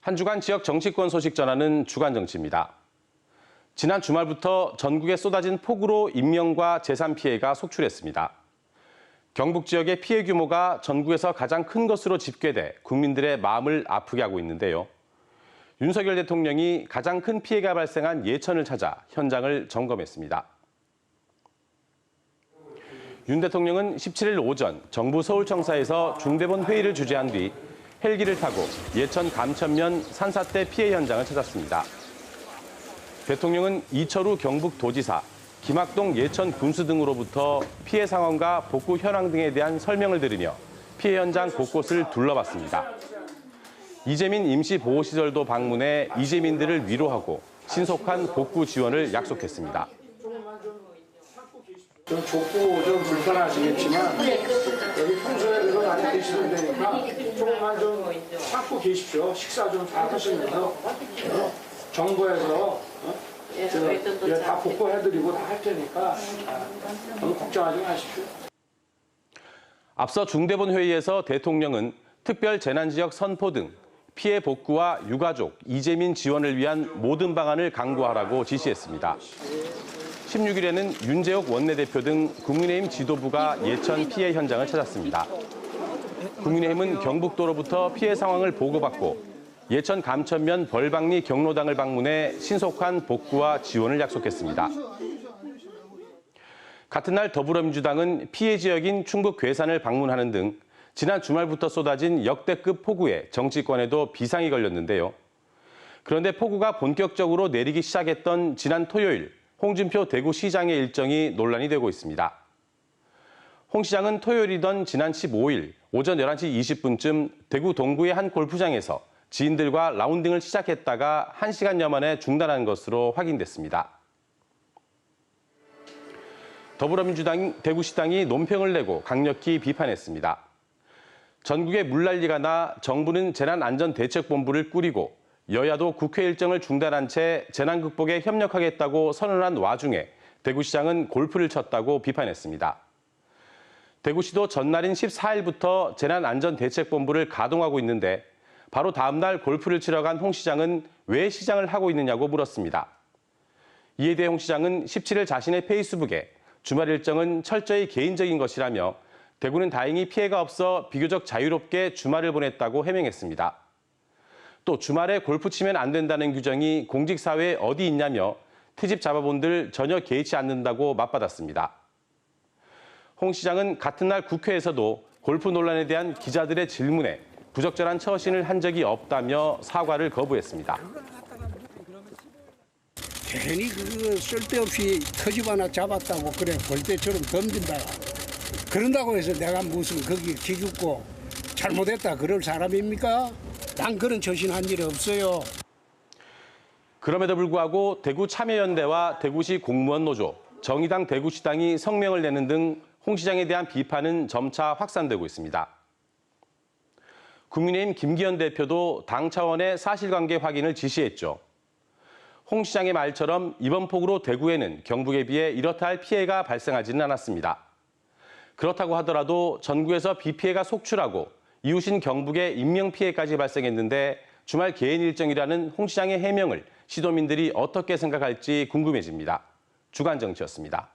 한 주간 지역 정치권 소식 전하는 주간 정치입니다. 지난 주말부터 전국에 쏟아진 폭우로 인명과 재산 피해가 속출했습니다. 경북 지역의 피해 규모가 전국에서 가장 큰 것으로 집계돼 국민들의 마음을 아프게 하고 있는데요. 윤석열 대통령이 가장 큰 피해가 발생한 예천을 찾아 현장을 점검했습니다. 윤 대통령은 17일 오전 정부 서울청사에서 중대본 회의를 주재한 뒤 헬기를 타고 예천 감천면 산사태 피해 현장을 찾았습니다. 대통령은 이철우 경북도지사, 김학동 예천 군수 등으로부터 피해 상황과 복구 현황 등에 대한 설명을 들으며 피해 현장 곳곳을 둘러봤습니다. 이재민 임시보호시설도 방문해 이재민들을 위로하고 신속한 복구 지원을 약속했습니다. 좀 좁고 좀 불편하시겠지만 여기 평소에 그거 많이 드시면 되니까 조금만 좀 참고 계십시오. 식사 좀 다 하시면서 정부에서 다 복구해드리고 다 할 테니까 너무 걱정하지 마십시오. 앞서 중대본 회의에서 대통령은 특별 재난지역 선포 등 피해 복구와 유가족, 이재민 지원을 위한 모든 방안을 강구하라고 지시했습니다. 16일에는 윤재옥 원내대표 등 국민의힘 지도부가 예천 피해 현장을 찾았습니다. 국민의힘은 경북도로부터 피해 상황을 보고받고 예천 감천면 벌방리 경로당을 방문해 신속한 복구와 지원을 약속했습니다. 같은 날 더불어민주당은 피해 지역인 충북 괴산을 방문하는 등 지난 주말부터 쏟아진 역대급 폭우에 정치권에도 비상이 걸렸는데요. 그런데 폭우가 본격적으로 내리기 시작했던 지난 토요일, 홍준표 대구시장의 일정이 논란이 되고 있습니다. 홍 시장은 토요일이던 지난 15일 오전 11시 20분쯤 대구 동구의 한 골프장에서 지인들과 라운딩을 시작했다가 1시간여 만에 중단한 것으로 확인됐습니다. 더불어민주당 대구시당이 논평을 내고 강력히 비판했습니다. 전국에 물난리가 나 정부는 재난안전대책본부를 꾸리고 여야도 국회 일정을 중단한 채 재난 극복에 협력하겠다고 선언한 와중에 대구시장은 골프를 쳤다고 비판했습니다. 대구시도 전날인 14일부터 재난안전대책본부를 가동하고 있는데 바로 다음 날 골프를 치러 간 홍 시장은 왜 시장을 하고 있느냐고 물었습니다. 이에 대해 홍 시장은 17일 자신의 페이스북에 주말 일정은 철저히 개인적인 것이라며 대구는 다행히 피해가 없어 비교적 자유롭게 주말을 보냈다고 해명했습니다. 또 주말에 골프 치면 안 된다는 규정이 공직사회에 어디 있냐며 트집 잡아본들 전혀 개의치 않는다고 맞받았습니다. 홍 시장은 같은 날 국회에서도 골프 논란에 대한 기자들의 질문에 부적절한 처신을 한 적이 없다며 사과를 거부했습니다. 괜히 그거 쓸데없이 터집 하나 잡았다고 그래 벌떼처럼 덤빈다. 그런다고 해서 내가 무슨 거기 기죽고 잘못했다 그럴 사람입니까? 난 그런 처신한 일 없어요. 그럼에도 불구하고 대구 참여연대와 대구시 공무원 노조, 정의당 대구시당이 성명을 내는 등 홍 시장에 대한 비판은 점차 확산되고 있습니다. 국민의힘 김기현 대표도 당 차원의 사실관계 확인을 지시했죠. 홍 시장의 말처럼 이번 폭우로 대구에는 경북에 비해 이렇다 할 피해가 발생하지는 않았습니다. 그렇다고 하더라도 전국에서 비 피해가 속출하고 이웃인 경북에 인명피해까지 발생했는데 주말 개인 일정이라는 홍 시장의 해명을 시도민들이 어떻게 생각할지 궁금해집니다. 주간정치였습니다.